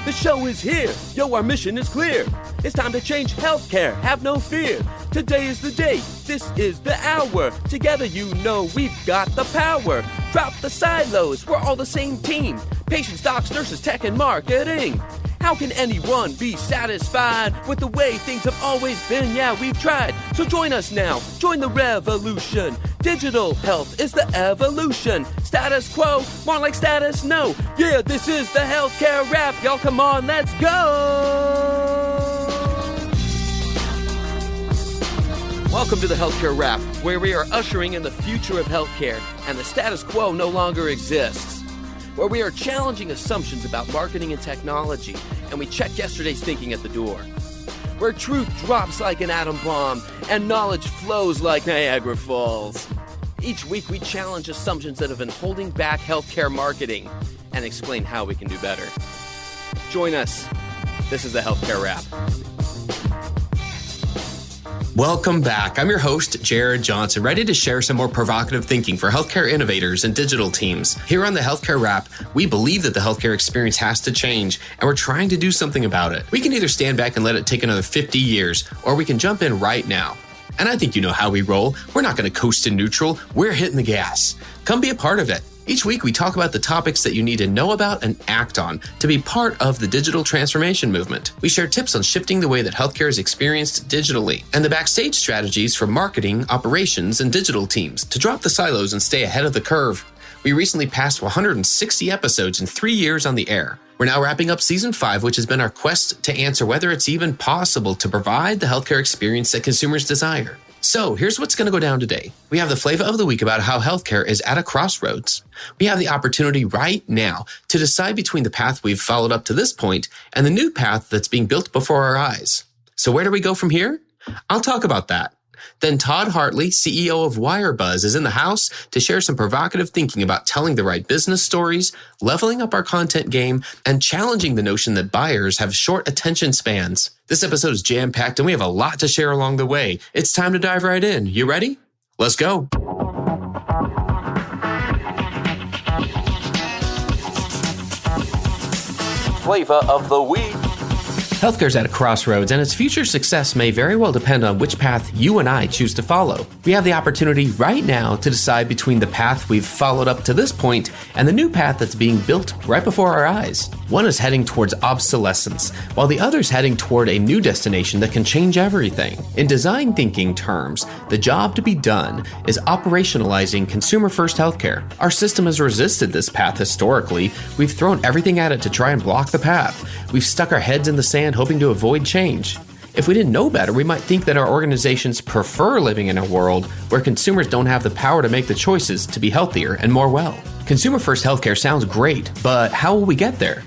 The show is here. Yo, our mission is clear. It's time to change healthcare. Have no fear. Today is the day. This is the hour. Together, you know we've got the power. Drop the silos. We're all the same team. Patients, docs, nurses, tech, and marketing. How can anyone be satisfied with the way things have always been? Yeah, we've tried. So join us now. Join the revolution. Digital health is the evolution. Status quo, more like status no. Yeah, this is the healthcare rap. Y'all come on, let's go. Welcome to the Healthcare Rap, where we are ushering in the future of healthcare and the status quo no longer exists. Where we are challenging assumptions about marketing and technology, and we check yesterday's thinking at the door. Where truth drops like an atom bomb, and knowledge flows like Niagara Falls. Each week we challenge assumptions that have been holding back healthcare marketing, and explain how we can do better. Join us. This is the Healthcare Rap. Welcome back. I'm your host, Jared Johnson, ready to share some more provocative thinking for healthcare innovators and digital teams. Here on the Healthcare Rap, we believe that the healthcare experience has to change, and we're trying to do something about it. We can either stand back and let it take another 50 years, or we can jump in right now. And I think you know how we roll. We're not going to coast in neutral. We're hitting the gas. Come be a part of it. Each week, we talk about the topics that you need to know about and act on to be part of the digital transformation movement. We share tips on shifting the way that healthcare is experienced digitally and the backstage strategies for marketing, operations, and digital teams to drop the silos and stay ahead of the curve. We recently passed 160 episodes in 3 years on the air. We're now wrapping up Season 5, which has been our quest to answer whether it's even possible to provide the healthcare experience that consumers desire. So here's what's going to go down today. We have the Flava of the week about how healthcare is at a crossroads. We have the opportunity right now to decide between the path we've followed up to this point and the new path that's being built before our eyes. So where do we go from here? I'll talk about that. Then Todd Hartley, CEO of WireBuzz, is in the house to share some provocative thinking about telling the right business stories, leveling up our content game, and challenging the notion that buyers have short attention spans. This episode is jam-packed, and we have a lot to share along the way. It's time to dive right in. You ready? Let's go. Flava of the week. Healthcare's at a crossroads, and its future success may very well depend on which path you and I choose to follow. We have the opportunity right now to decide between the path we've followed up to this point and the new path that's being built right before our eyes. One is heading towards obsolescence, while the other is heading toward a new destination that can change everything. In design thinking terms, the job to be done is operationalizing consumer-first healthcare. Our system has resisted this path historically. We've thrown everything at it to try and block the path. We've stuck our heads in the sand hoping to avoid change. If we didn't know better, we might think that our organizations prefer living in a world where consumers don't have the power to make the choices to be healthier and more well. Consumer-first healthcare sounds great, but how will we get there?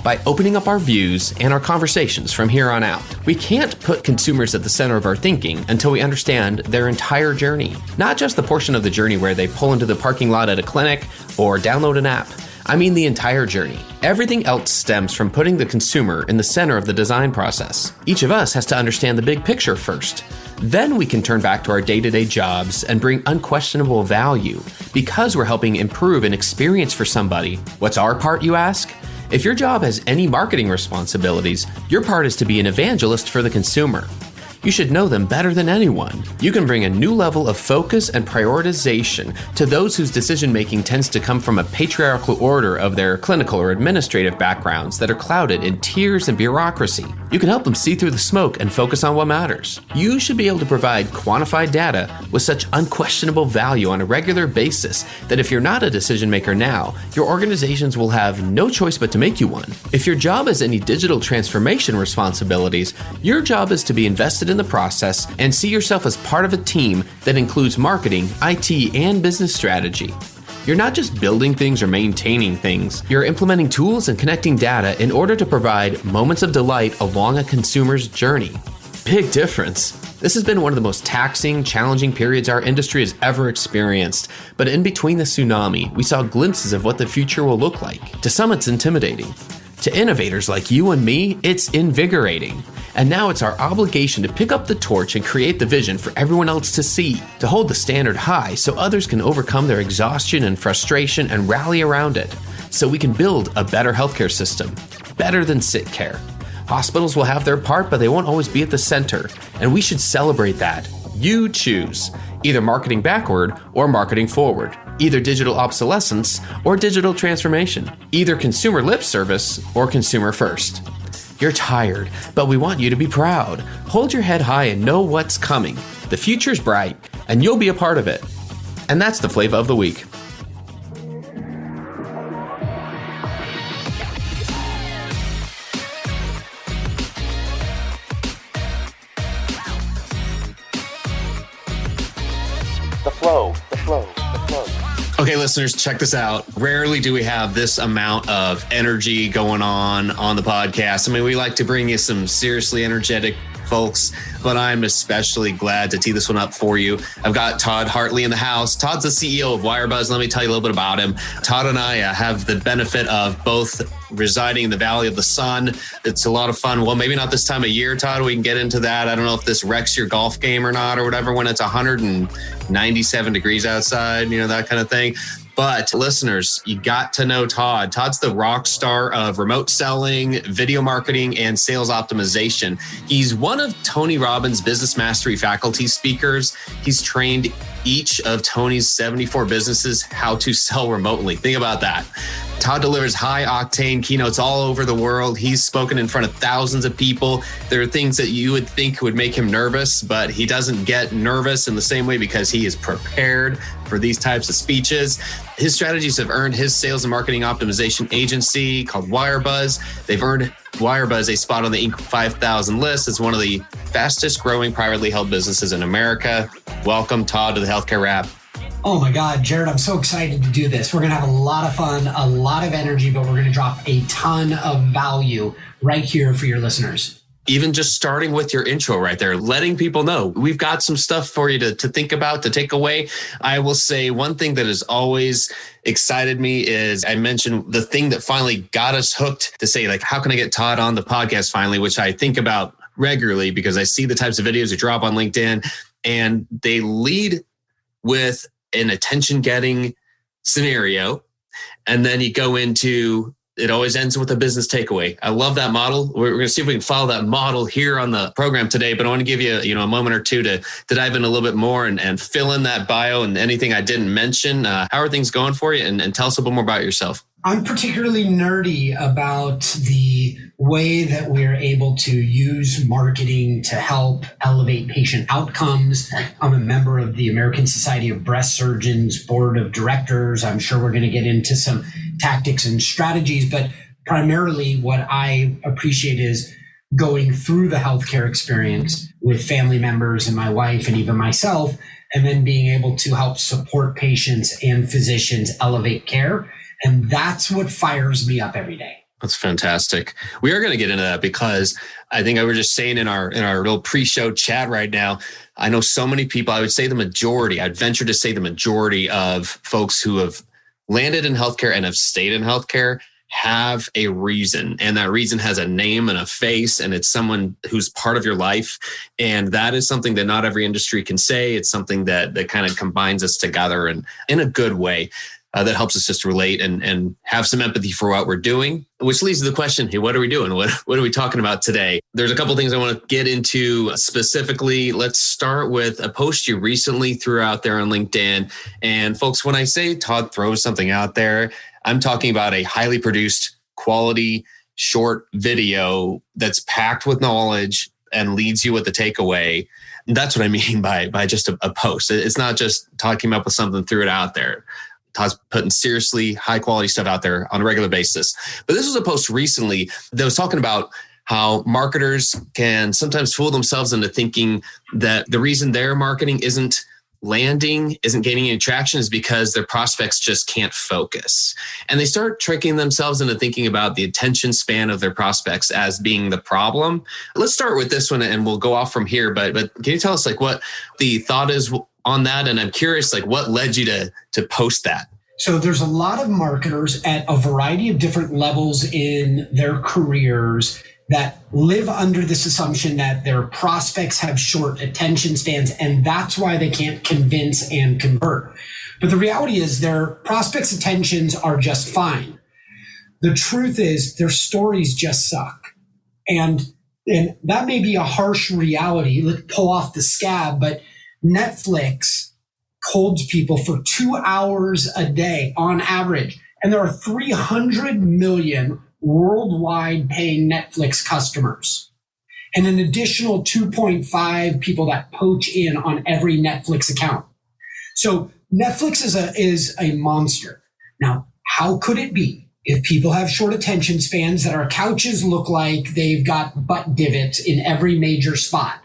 By opening up our views and our conversations from here on out. We can't put consumers at the center of our thinking until we understand their entire journey. Not just the portion of the journey where they pull into the parking lot at a clinic or download an app. I mean the entire journey. Everything else stems from putting the consumer in the center of the design process. Each of us has to understand the big picture first. Then we can turn back to our day-to-day jobs and bring unquestionable value because we're helping improve an experience for somebody. What's our part, you ask? If your job has any marketing responsibilities, your part is to be an evangelist for the consumer. You should know them better than anyone. You can bring a new level of focus and prioritization to those whose decision-making tends to come from a patriarchal order of their clinical or administrative backgrounds that are clouded in tiers and bureaucracy. You can help them see through the smoke and focus on what matters. You should be able to provide quantified data with such unquestionable value on a regular basis that if you're not a decision maker now, your organizations will have no choice but to make you one. If your job has any digital transformation responsibilities, your job is to be invested in the process and see yourself as part of a team that includes marketing, IT, and business strategy. You're not just building things or maintaining things. You're implementing tools and connecting data in order to provide moments of delight along a consumer's journey. Big difference. This has been one of the most taxing, challenging periods our industry has ever experienced. But in between the tsunami, we saw glimpses of what the future will look like. To some, it's intimidating. To innovators like you and me, it's invigorating. And now it's our obligation to pick up the torch and create the vision for everyone else to see, to hold the standard high so others can overcome their exhaustion and frustration and rally around it, so we can build a better healthcare system, better than sick care. Hospitals will have their part, but they won't always be at the center, and we should celebrate that. You choose, either marketing backward or marketing forward, either digital obsolescence or digital transformation, either consumer lip service or consumer first. You're tired, but we want you to be proud. Hold your head high and know what's coming. The future's bright, and you'll be a part of it. And that's the Flava of the Week. The flow. Okay, listeners, check this out. Rarely do we have this amount of energy going on the podcast. I mean, we like to bring you some seriously energetic folks, but I'm especially glad to tee this one up for you. I've got Todd Hartley in the house. Todd's the CEO of WireBuzz. Let me tell you a little bit about him. Todd and I have the benefit of both residing in the Valley of the Sun. It's a lot of fun. Well, maybe not this time of year, Todd. We can get into that. I don't know if this wrecks your golf game or not or whatever when it's 197 degrees outside, that kind of thing. But listeners, you got to know Todd. Todd's the rock star of remote selling, video marketing, and sales optimization. He's one of Tony Robbins' Business Mastery faculty speakers. He's trained each of Tony's 74 businesses how to sell remotely. Think about that. Todd delivers high-octane keynotes all over the world. He's spoken in front of thousands of people. There are things that you would think would make him nervous, but he doesn't get nervous in the same way because he is prepared for these types of speeches. His strategies have earned his sales and marketing optimization agency called WireBuzz. They've earned WireBuzz a spot on the Inc. 5000 list as one of the fastest growing privately held businesses in America. Welcome, Todd, to the Healthcare Wrap. Oh my God, Jared, I'm so excited to do this. We're going to have a lot of fun, a lot of energy, but we're going to drop a ton of value right here for your listeners. Even just starting with your intro right there, letting people know we've got some stuff for you to think about, to take away. I will say one thing that has always excited me is I mentioned the thing that finally got us hooked to say, like, how can I get Todd on the podcast finally, which I think about regularly because I see the types of videos that drop on LinkedIn and they lead with an attention-getting scenario, and then you go into, it always ends with a business takeaway. I love that model. We're going to see if we can follow that model here on the program today, but I want to give you, a moment or two to dive in a little bit more and fill in that bio and anything I didn't mention. How are things going for you? And tell us a little more about yourself. I'm particularly nerdy about the way that we're able to use marketing to help elevate patient outcomes. I'm a member of the American Society of Breast Surgeons Board of Directors. I'm sure we're going to get into some tactics and strategies, but primarily what I appreciate is going through the healthcare experience with family members and my wife and even myself, and then being able to help support patients and physicians elevate care. And that's what fires me up every day. That's fantastic. We are going to get into that because I think I was just saying in our little pre-show chat right now, I know so many people, I would say the majority, I'd venture to say the majority of folks who have landed in healthcare and have stayed in healthcare have a reason. And that reason has a name and a face, and it's someone who's part of your life. And that is something that not every industry can say. It's something that kind of combines us together and in a good way. That helps us just relate and have some empathy for what we're doing, which leads to the question, hey, what are we doing? What are we talking about today? There's a couple of things I want to get into specifically. Let's start with a post you recently threw out there on LinkedIn. And folks, when I say Todd throws something out there, I'm talking about a highly produced, quality, short video that's packed with knowledge and leads you with the takeaway. That's what I mean by just a post. It's not just talking up with something, threw it out there. Todd's putting seriously high quality stuff out there on a regular basis. But this was a post recently that was talking about how marketers can sometimes fool themselves into thinking that the reason their marketing isn't landing, isn't gaining any traction is because their prospects just can't focus. And they start tricking themselves into thinking about the attention span of their prospects as being the problem. Let's start with this one and we'll go off from here. But can you tell us like what the thought is on that? And I'm curious, like what led you to post that? So there's a lot of marketers at a variety of different levels in their careers that live under this assumption that their prospects have short attention spans, and that's why they can't convince and convert. But the reality is their prospects' attentions are just fine. The truth is their stories just suck. And that may be a harsh reality. Let's pull off the scab, but Netflix holds people for 2 hours a day on average. And there are 300 million worldwide paying Netflix customers, and an additional 2.5 people that poach in on every Netflix account. So Netflix is a monster. Now, how could it be if people have short attention spans that our couches look like they've got butt divots in every major spot?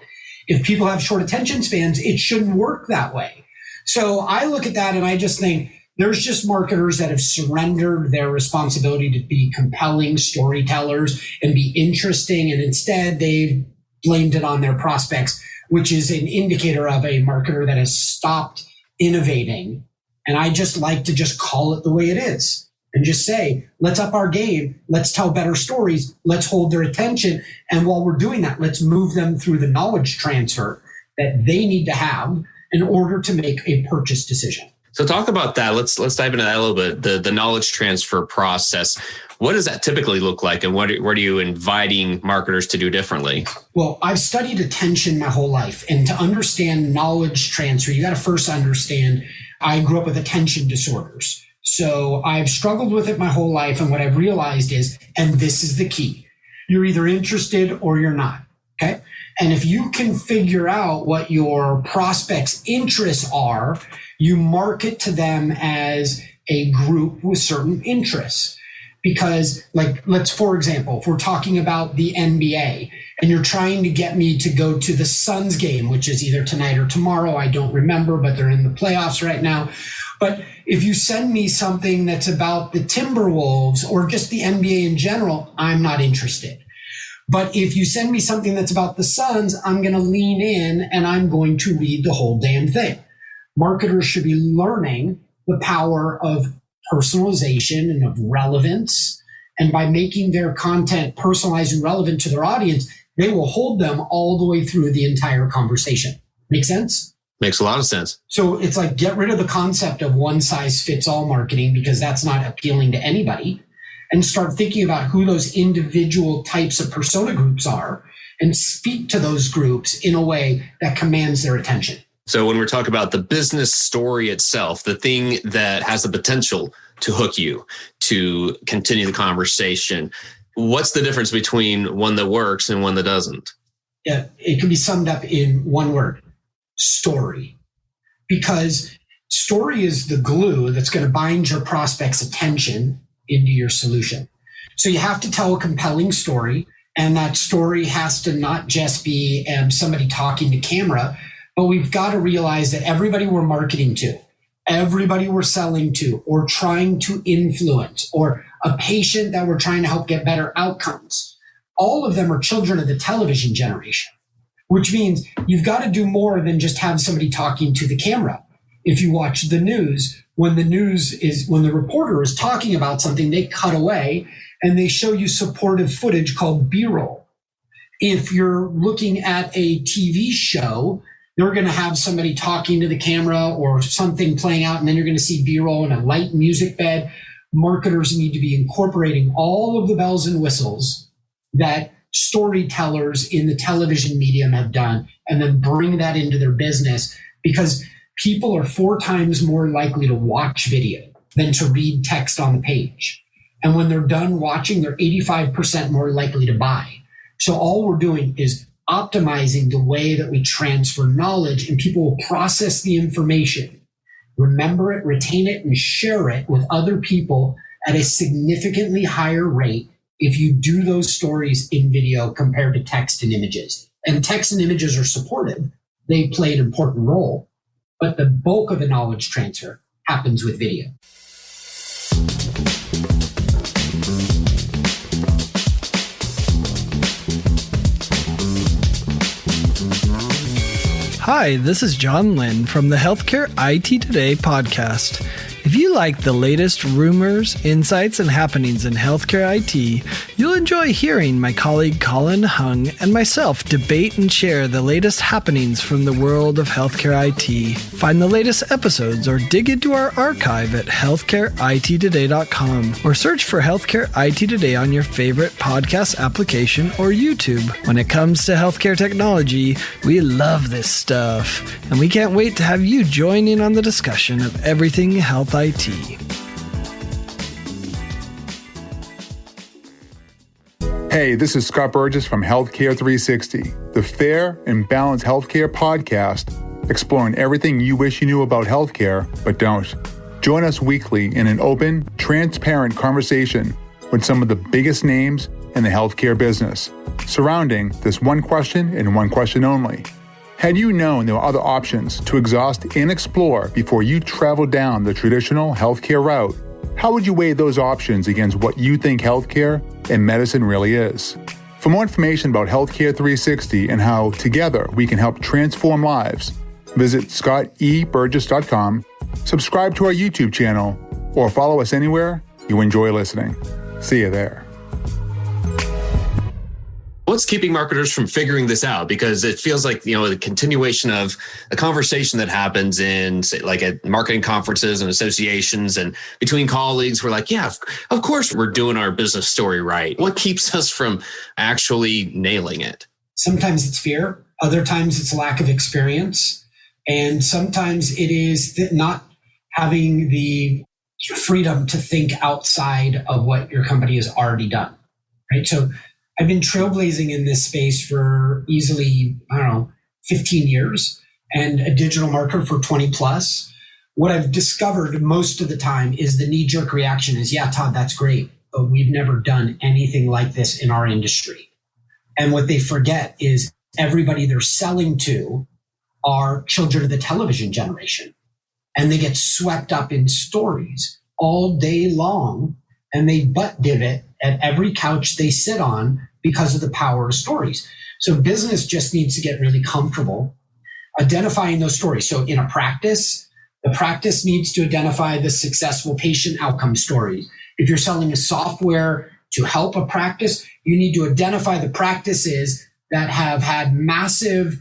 If people have short attention spans, it shouldn't work that way. So I look at that and I just think, there's just marketers that have surrendered their responsibility to be compelling storytellers and be interesting, and instead they've blamed it on their prospects, which is an indicator of a marketer that has stopped innovating. And I just like to just call it the way it is and just say, let's up our game. Let's tell better stories. Let's hold their attention. And while we're doing that, let's move them through the knowledge transfer that they need to have in order to make a purchase decision. So talk about that. Let's dive into that a little bit. The knowledge transfer process. What does that typically look like, and what are you inviting marketers to do differently? Well, I've studied attention my whole life, and to understand knowledge transfer, you got to first understand I grew up with attention disorders. So I've struggled with it my whole life, and what I've realized is, and this is the key, you're either interested or you're not, okay? And if you can figure out what your prospects' interests are, you market to them as a group with certain interests. Because, for example, if we're talking about the NBA and you're trying to get me to go to the Suns game, which is either tonight or tomorrow, I don't remember, but they're in the playoffs right now. But if you send me something that's about the Timberwolves or just the NBA in general, I'm not interested. But if you send me something that's about the Suns, I'm going to lean in and I'm going to read the whole damn thing. Marketers should be learning the power of personalization and of relevance. And by making their content personalized and relevant to their audience, they will hold them all the way through the entire conversation. Make sense? Makes a lot of sense. So it's like, get rid of the concept of one size fits all marketing, because that's not appealing to anybody, and start thinking about who those individual types of persona groups are and speak to those groups in a way that commands their attention. So when we're talking about the business story itself, the thing that has the potential to hook you, to continue the conversation, what's the difference between one that works and one that doesn't? Yeah, it can be summed up in one word: story. Because story is the glue that's going to bind your prospect's attention into your solution. So you have to tell a compelling story, and that story has to not just be somebody talking to camera, but we've got to realize that everybody we're marketing to, everybody we're selling to or trying to influence, or a patient that we're trying to help get better outcomes, all of them are children of the television generation, which means you've got to do more than just have somebody talking to the camera. If you watch the news, when the reporter is talking about something, they cut away and they show you supportive footage called B-roll. If you're looking at a TV show, you're going to have somebody talking to the camera or something playing out, and then you're going to see B-roll and a light music bed. Marketers need to be incorporating all of the bells and whistles that storytellers in the television medium have done, and then bring that into their business, because people are 4 times more likely to watch video than to read text on the page. And when they're done watching, they're 85% more likely to buy. So all we're doing is optimizing the way that we transfer knowledge, and people will process the information, remember it, retain it, and share it with other people at a significantly higher rate if you do those stories in video compared to text and images. And text and images are supportive. They play an important role, but the bulk of the knowledge transfer happens with video. Hi, this is John Lynn from the Healthcare IT Today podcast. If If you like the latest rumors, insights, and happenings in healthcare IT, you'll enjoy hearing my colleague Colin Hung and myself debate and share the latest happenings from the world of healthcare IT. Find the latest episodes or dig into our archive at healthcareittoday.com or search for Healthcare IT Today on your favorite podcast application or YouTube. When it comes to healthcare technology, we love this stuff, and we can't wait to have you join in on the discussion of everything health IT. Hey, this is Scott Burgess from Healthcare 360, the fair and balanced healthcare podcast exploring everything you wish you knew about healthcare but don't. Join us weekly in an open, transparent conversation with some of the biggest names in the healthcare business, surrounding this one question and one question only. Had you known there were other options to exhaust and explore before you travel down the traditional healthcare route, how would you weigh those options against what you think healthcare and medicine really is? For more information about Healthcare 360 and how together we can help transform lives, visit scotteburgess.com, subscribe to our YouTube channel, or follow us anywhere you enjoy listening. See you there. What's keeping marketers from figuring this out? Because it feels like, the continuation of a conversation that happens in, say, like at marketing conferences and associations and between colleagues. We're like, yeah, of course we're doing our business story right. What keeps us from actually nailing it? Sometimes it's fear. Other times it's lack of experience. And sometimes it is not having the freedom to think outside of what your company has already done, right? So I've been trailblazing in this space for easily, 15 years and a digital marketer for 20 plus. What I've discovered most of the time is the knee-jerk reaction is, yeah, Todd, that's great, but we've never done anything like this in our industry. And what they forget is everybody they're selling to are children of the television generation. And they get swept up in stories all day long, and they butt divot at every couch they sit on because of the power of stories. So business just needs to get really comfortable identifying those stories. So in a practice, the practice needs to identify the successful patient outcome stories. If you're selling a software to help a practice, you need to identify the practices that have had massive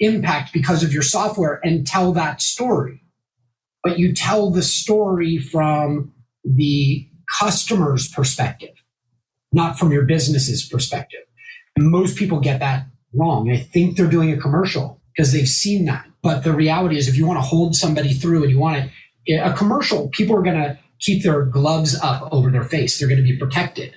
impact because of your software and tell that story. But you tell the story from the customer's perspective, not from your business's perspective. And most people get that wrong. They think they're doing a commercial because they've seen that. But the reality is, if you want to hold somebody through and you want a commercial, people are going to keep their gloves up over their face. They're going to be protected.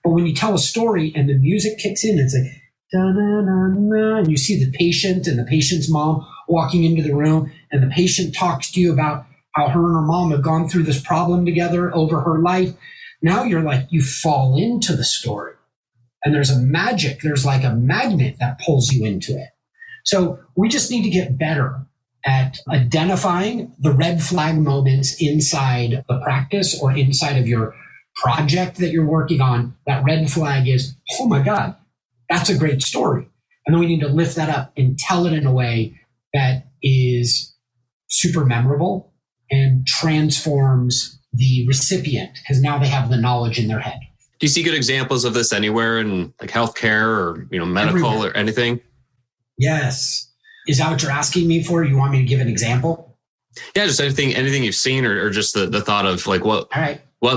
But when you tell a story and the music kicks in, it's like, da-na-na-na, and you see the patient and the patient's mom walking into the room, and the patient talks to you about how her and her mom have gone through this problem together over her life. Now you're like, you fall into the story, and there's like a magnet that pulls you into it. So we just need to get better at identifying the red flag moments inside the practice or inside of your project that you're working on. That red flag is, oh my God, that's a great story. And then we need to lift that up and tell it in a way that is super memorable and transforms the recipient, because now they have the knowledge in their head. Do you see good examples of this anywhere in like healthcare or medical Everywhere. Or anything? Yes. Is that what you're asking me for? You want me to give an example? Yeah, just anything you've seen or just the thought of like what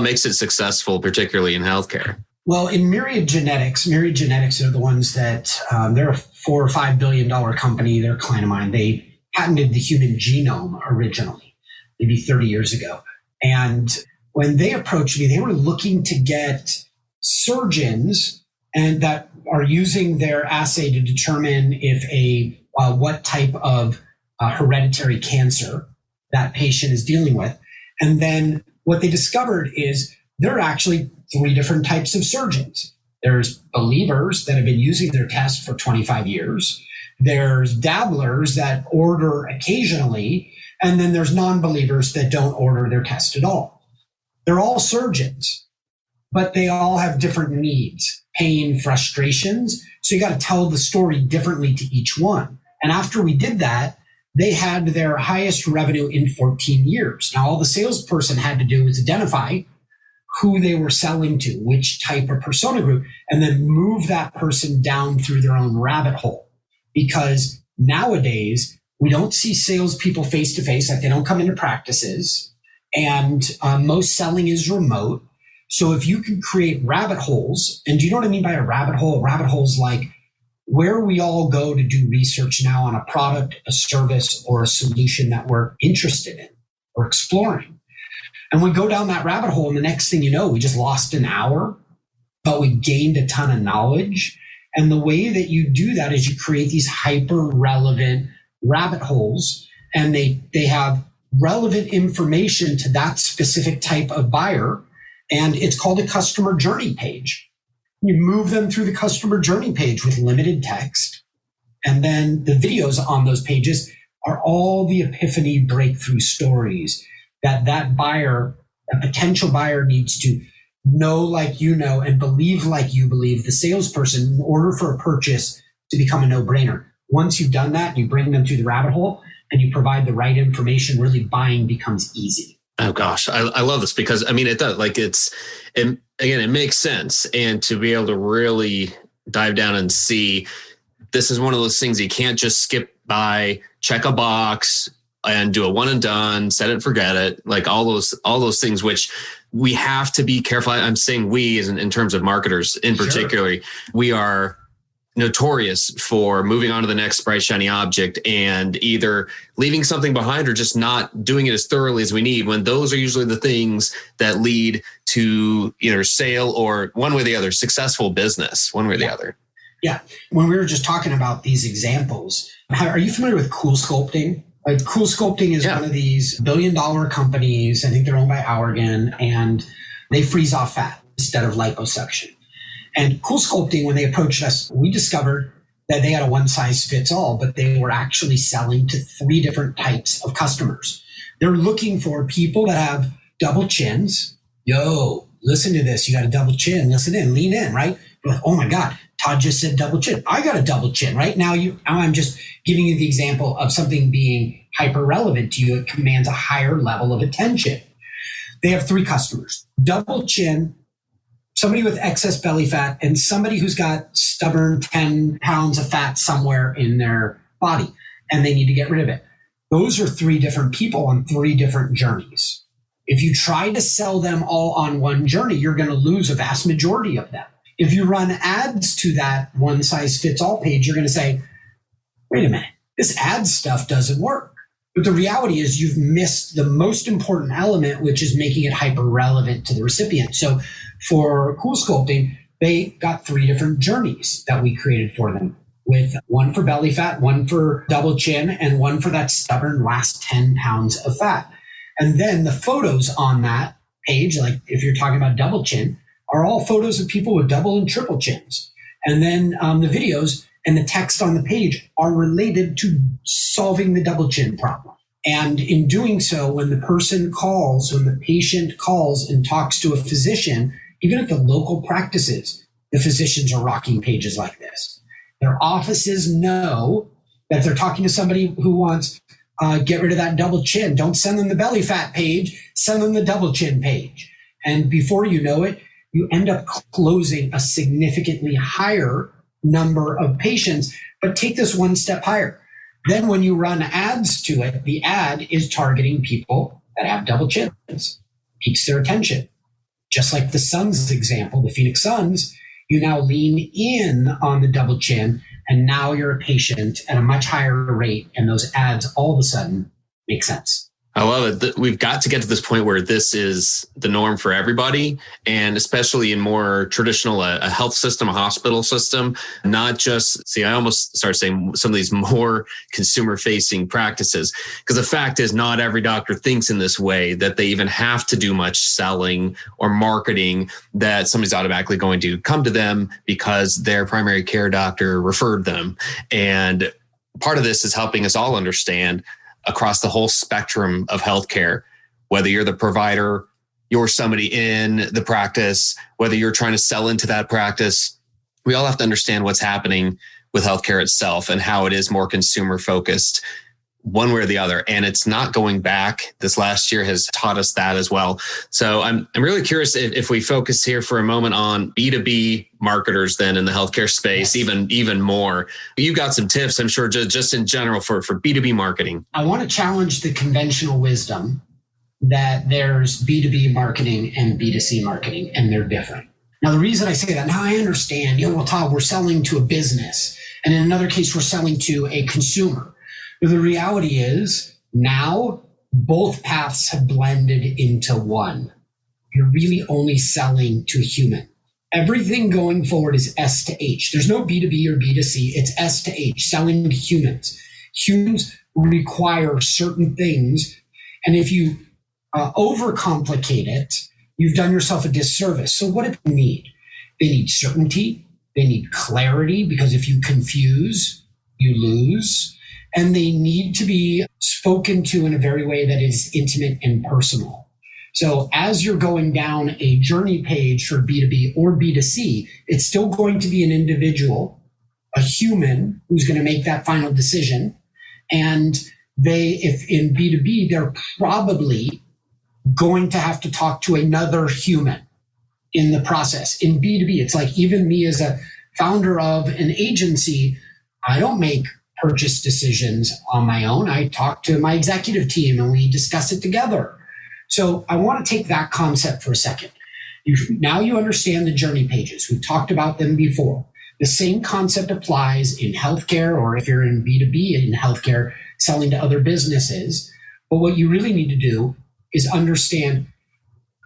makes it successful, particularly in healthcare? Well, in Myriad Genetics are the ones that they're a $4 or $5 billion company. They're a client of mine. They patented the human genome originally, maybe 30 years ago. And when they approached me, they were looking to get surgeons and that are using their assay to determine if what type of hereditary cancer that patient is dealing with. And then what they discovered is there are actually 3 different types of surgeons. There's believers that have been using their test for 25 years. There's dabblers that order occasionally. And then there's non-believers that don't order their test at all. They're all surgeons, but they all have different needs, pain, frustrations. So you got to tell the story differently to each one. And after we did that, they had their highest revenue in 14 years. Now, all the salesperson had to do was identify who they were selling to, which type of persona group, and then move that person down through their own rabbit hole. Because nowadays, we don't see salespeople face to face, like they don't come into practices, and most selling is remote. So if you can create rabbit holes, and do you know what I mean by a rabbit hole? A rabbit hole is like where we all go to do research now on a product, a service, or a solution that we're interested in or exploring. And we go down that rabbit hole, and the next thing you know, we just lost an hour, but we gained a ton of knowledge. And the way that you do that is you create these hyper-relevant rabbit holes, and they have relevant information to that specific type of buyer, and it's called a customer journey page. You move them through the customer journey page with limited text, and then the videos on those pages are all the epiphany breakthrough stories that buyer, a potential buyer, needs to know like you know and believe like you believe the salesperson in order for a purchase to become a no-brainer. Once you've done that, you bring them through the rabbit hole and you provide the right information, really buying becomes easy. Oh gosh, I love this because I mean, it does, like it makes sense. And to be able to really dive down and see, this is one of those things you can't just skip by, check a box and do a one and done, set it and forget it. Like all those things, which we have to be careful. I'm saying we as in terms of marketers in particular, sure. We are notorious for moving on to the next bright, shiny object and either leaving something behind or just not doing it as thoroughly as we need, when those are usually the things that lead to either sale or one way or the other, successful business, one way or the other. Yeah. When we were just talking about these examples, are you familiar with Cool Sculpting? Like Cool Sculpting is one of these billion-dollar companies. I think they're owned by Allergan, and they freeze off fat instead of liposuction. And Cool Sculpting, when they approached us, we discovered that they had a one-size-fits-all, but they were actually selling to 3 different types of customers. They're looking for people that have double chins. Yo, listen to this. You got a double chin. Listen in, lean in, right? You're like, oh my God, Todd just said double chin. I got a double chin, right? Now I'm just giving you the example of something being hyper-relevant to you. It commands a higher level of attention. They have 3 customers: double chin, somebody with excess belly fat, and somebody who's got stubborn 10 pounds of fat somewhere in their body, and they need to get rid of it. Those are 3 different people on 3 different journeys. If you try to sell them all on one journey, you're going to lose a vast majority of them. If you run ads to that one-size-fits-all page, you're going to say, wait a minute, this ad stuff doesn't work. But the reality is you've missed the most important element, which is making it hyper-relevant to the recipient. So for Cool Sculpting, they got 3 different journeys that we created for them, with one for belly fat, one for double chin, and one for that stubborn last 10 pounds of fat. And then the photos on that page, like if you're talking about double chin, are all photos of people with double and triple chins. And then the videos and the text on the page are related to solving the double chin problem. And in doing so, when the patient calls and talks to a physician, even at the local practices, the physicians are rocking pages like this. Their offices know that they're talking to somebody who wants get rid of that double chin. Don't send them the belly fat page, send them the double chin page. And before you know it, you end up closing a significantly higher number of patients. But take this one step higher. Then when you run ads to it, the ad is targeting people that have double chins, piques their attention. Just like the Suns example, the Phoenix Suns, you now lean in on the double chin, and now you're a patient at a much higher rate, and those ads all of a sudden make sense. I love it. We've got to get to this point where this is the norm for everybody, and especially in more traditional, a health system, a hospital system, not just, I almost start saying some of these more consumer-facing practices, because the fact is not every doctor thinks in this way, that they even have to do much selling or marketing, that somebody's automatically going to come to them because their primary care doctor referred them. And part of this is helping us all understand across the whole spectrum of healthcare, whether you're the provider, you're somebody in the practice, whether you're trying to sell into that practice, we all have to understand what's happening with healthcare itself and how it is more consumer focused. one way or the other. And it's not going back. This last year has taught us that as well. So I'm really curious if we focus here for a moment on B2B marketers then in the healthcare space, Yes. even more. You got some tips, I'm sure, just in general for B2B marketing. I want to challenge the conventional wisdom that there's B2B marketing and B2C marketing, and they're different. Now, the reason I say that, now I understand, well, Todd, we're selling to a business. And in another case, we're selling to a consumer. But the reality is now both paths have blended into one. You're really only selling to a human. Everything going forward is S to H. There's no B2B or B2C. It's S to H, selling to humans. Humans require certain things. And if you overcomplicate it, you've done yourself a disservice. So what do they need? They need certainty. They need clarity, because if you confuse, you lose. And they need to be spoken to in a very way that is intimate and personal. So as you're going down a journey page for B2B or B2C, it's still going to be an individual, a human who's going to make that final decision. And if in B2B, they're probably going to have to talk to another human in the process. In B2B, it's like even me as a founder of an agency, I don't make purchase decisions on my own. I talk to my executive team and we discuss it together. So I want to take that concept for a second. Now you understand the journey pages. We've talked about them before. The same concept applies in healthcare, or if you're in B2B in healthcare, selling to other businesses. But what you really need to do is understand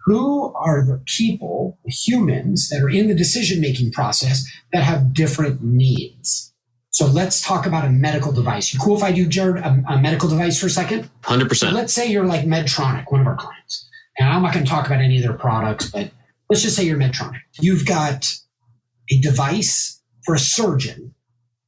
who are the people, the humans that are in the decision-making process that have different needs. So let's talk about a medical device. You cool if I do, Jared, a medical device for a second? 100%. So let's say you're like Medtronic, one of our clients. And I'm not going to talk about any of their products, but let's just say you're Medtronic. You've got a device for a surgeon,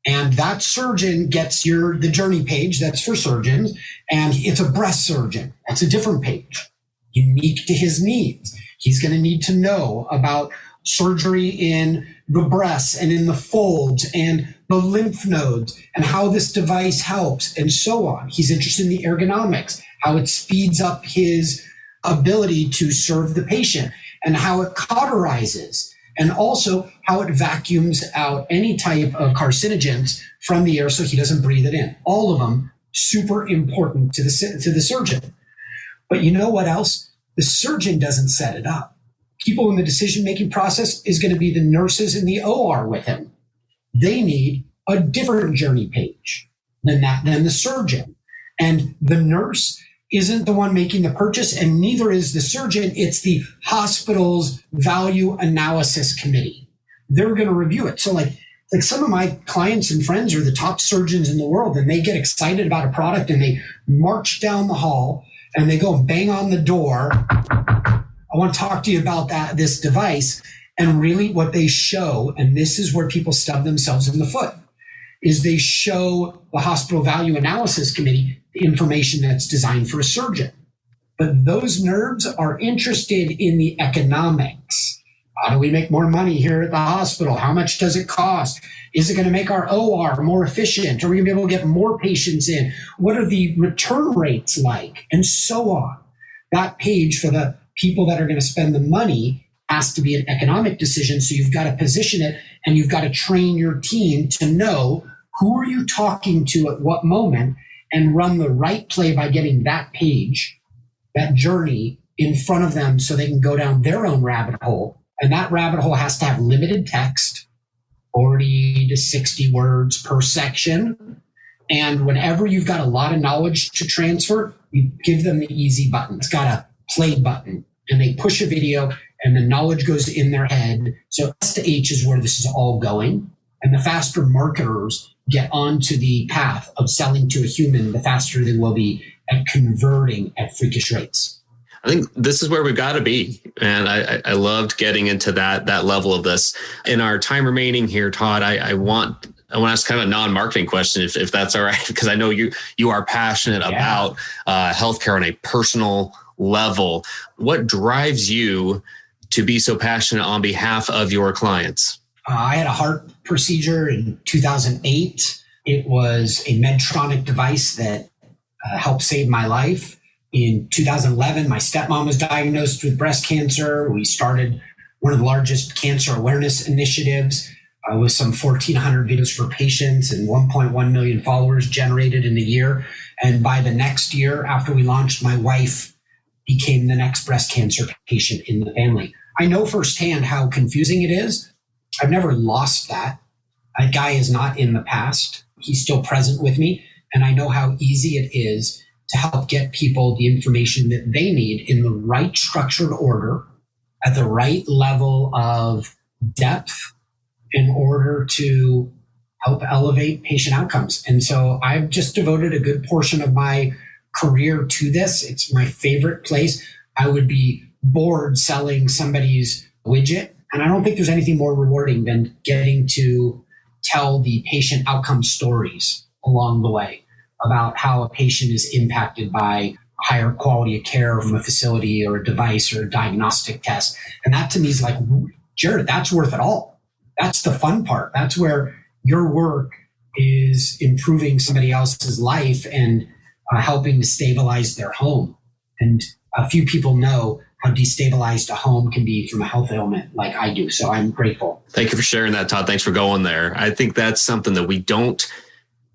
and that surgeon gets the journey page that's for surgeons, and it's a breast surgeon. That's a different page, unique to his needs. He's going to need to know about surgery in the breasts and in the folds and the lymph nodes and how this device helps and so on. He's interested in the ergonomics, how it speeds up his ability to serve the patient, and how it cauterizes, and also how it vacuums out any type of carcinogens from the air so he doesn't breathe it in. All of them super important to the surgeon. But you know what else? The surgeon doesn't set it up. People in the decision-making process is going to be the nurses in the OR with him. They need a different journey page than the surgeon. And the nurse isn't the one making the purchase, and neither is the surgeon. It's the hospital's value analysis committee. They're going to review it. So like some of my clients and friends are the top surgeons in the world, and they get excited about a product and they march down the hall and they go and bang on the door. I want to talk to you about this device. And really what they show, and this is where people stub themselves in the foot, is they show the hospital value analysis committee the information that's designed for a surgeon. But those nerds are interested in the economics. How do we make more money here at the hospital? How much does it cost? Is it going to make our OR more efficient? Are we going to be able to get more patients in? What are the return rates like? And so on. That page for the people that are going to spend the money has to be an economic decision. So you've got to position it, and you've got to train your team to know who are you talking to at what moment, and run the right play by getting that page, that journey in front of them so they can go down their own rabbit hole. And that rabbit hole has to have limited text, 40 to 60 words per section. And whenever you've got a lot of knowledge to transfer, you give them the easy button. It's got a play button, and they push a video and the knowledge goes in their head. So S to H is where this is all going. And the faster marketers get onto the path of selling to a human, the faster they will be at converting at freakish rates. I think this is where we've got to be. And I loved getting into that level of this. In our time remaining here, Todd, I want to ask kind of a non-marketing question, if that's all right, because I know you are passionate about healthcare on a personal level. What drives you to be so passionate on behalf of your clients? I had a heart procedure in 2008. It was a Medtronic device that helped save my life. In 2011, my stepmom was diagnosed with breast cancer. We started one of the largest cancer awareness initiatives with some 1,400 videos for patients and 1.1 million followers generated in a year. And by the next year, after we launched, my wife became the next breast cancer patient in the family. I know firsthand how confusing it is. I've never lost that. That guy is not in the past. He's still present with me. And I know how easy it is to help get people the information that they need in the right structured order, at the right level of depth, in order to help elevate patient outcomes. And so I've just devoted a good portion of my career to this. It's my favorite place. I would be bored selling somebody's widget. And I don't think there's anything more rewarding than getting to tell the patient outcome stories along the way about how a patient is impacted by higher quality of care from a facility or a device or a diagnostic test. And that to me is like, Jared, that's worth it all. That's the fun part. That's where your work is improving somebody else's life and helping to stabilize their home. And a few people know how destabilized a home can be from a health ailment like I do. So I'm grateful. Thank you for sharing that, Todd. Thanks for going there. I think that's something that we don't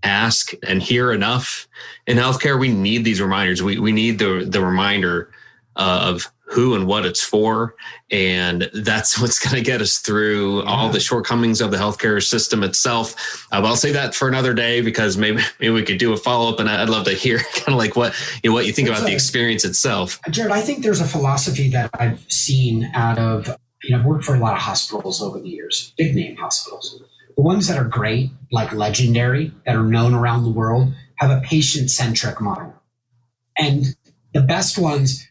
ask and hear enough in healthcare. We need these reminders. We need the reminder of who and what it's for. And that's what's going to get us through all the shortcomings of the healthcare system itself. I'll say that for another day, because maybe we could do a follow-up, and I'd love to hear kind of like what you think about the experience itself. Jared, I think there's a philosophy that I've seen out of, I've worked for a lot of hospitals over the years, big name hospitals. The ones that are great, like legendary, that are known around the world, have a patient-centric model. And the best ones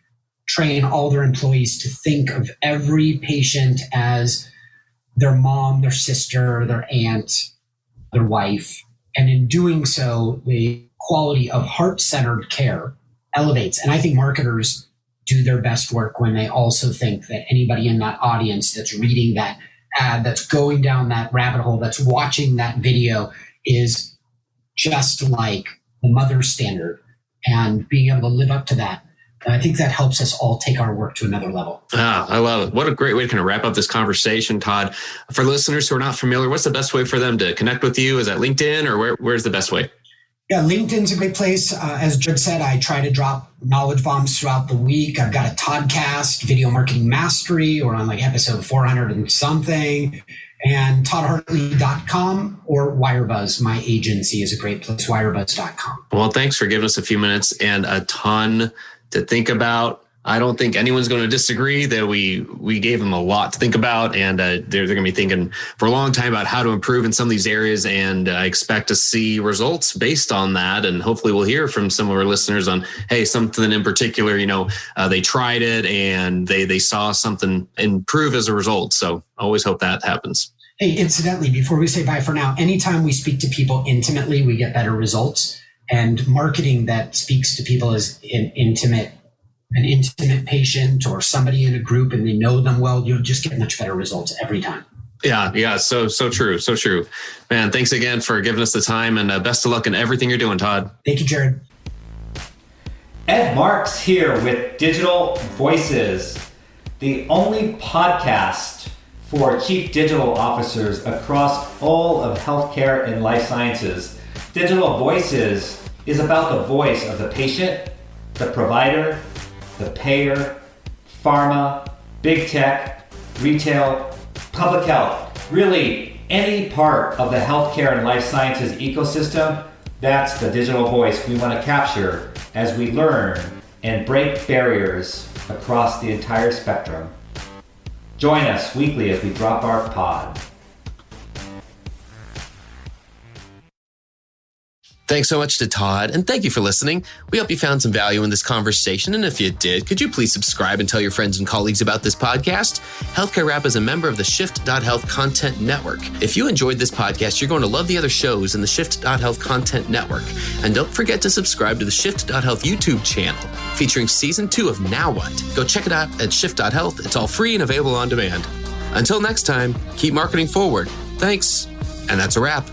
train all their employees to think of every patient as their mom, their sister, their aunt, their wife. And in doing so, the quality of heart-centered care elevates. And I think marketers do their best work when they also think that anybody in that audience that's reading that ad, that's going down that rabbit hole, that's watching that video, is just like the mother standard, and being able to live up to that. And I think that helps us all take our work to another level. I love it. What a great way to kind of wrap up this conversation, Todd. For listeners who are not familiar, what's the best way for them to connect with you? Is that LinkedIn, or where's the best way? Yeah, LinkedIn's a great place. As Judd said, I try to drop knowledge bombs throughout the week. I've got a Toddcast, Video Marketing Mastery. We're on like episode 400 and something. And toddhartley.com or WireBuzz, my agency, is a great place, wirebuzz.com. Well, thanks for giving us a few minutes and a ton to think about. I don't think anyone's going to disagree that we gave them a lot to think about, and they're going to be thinking for a long time about how to improve in some of these areas. And I expect to see results based on that. And hopefully we'll hear from some of our listeners on, hey, something in particular, they tried it and they saw something improve as a result. So always hope that happens. Hey, incidentally, before we say bye for now, anytime we speak to people intimately, we get better results. And marketing that speaks to people as an intimate patient or somebody in a group and they know them well, you'll just get much better results every time. Yeah. So true. So true. Man, thanks again for giving us the time, and best of luck in everything you're doing, Todd. Thank you, Jared. Ed Marks here with Digital Voices, the only podcast for chief digital officers across all of healthcare and life sciences. Digital Voices is about the voice of the patient, the provider, the payer, pharma, big tech, retail, public health, really any part of the healthcare and life sciences ecosystem. That's the digital voice we want to capture as we learn and break barriers across the entire spectrum. Join us weekly as we drop our pod. Thanks so much to Todd, and thank you for listening. We hope you found some value in this conversation, and if you did, could you please subscribe and tell your friends and colleagues about this podcast? Healthcare Rap is a member of the Shift.Health Content Network. If you enjoyed this podcast, you're going to love the other shows in the Shift.Health Content Network. And don't forget to subscribe to the Shift.Health YouTube channel, featuring Season 2 of Now What? Go check it out at Shift.Health. It's all free and available on demand. Until next time, keep marketing forward. Thanks, and that's a wrap.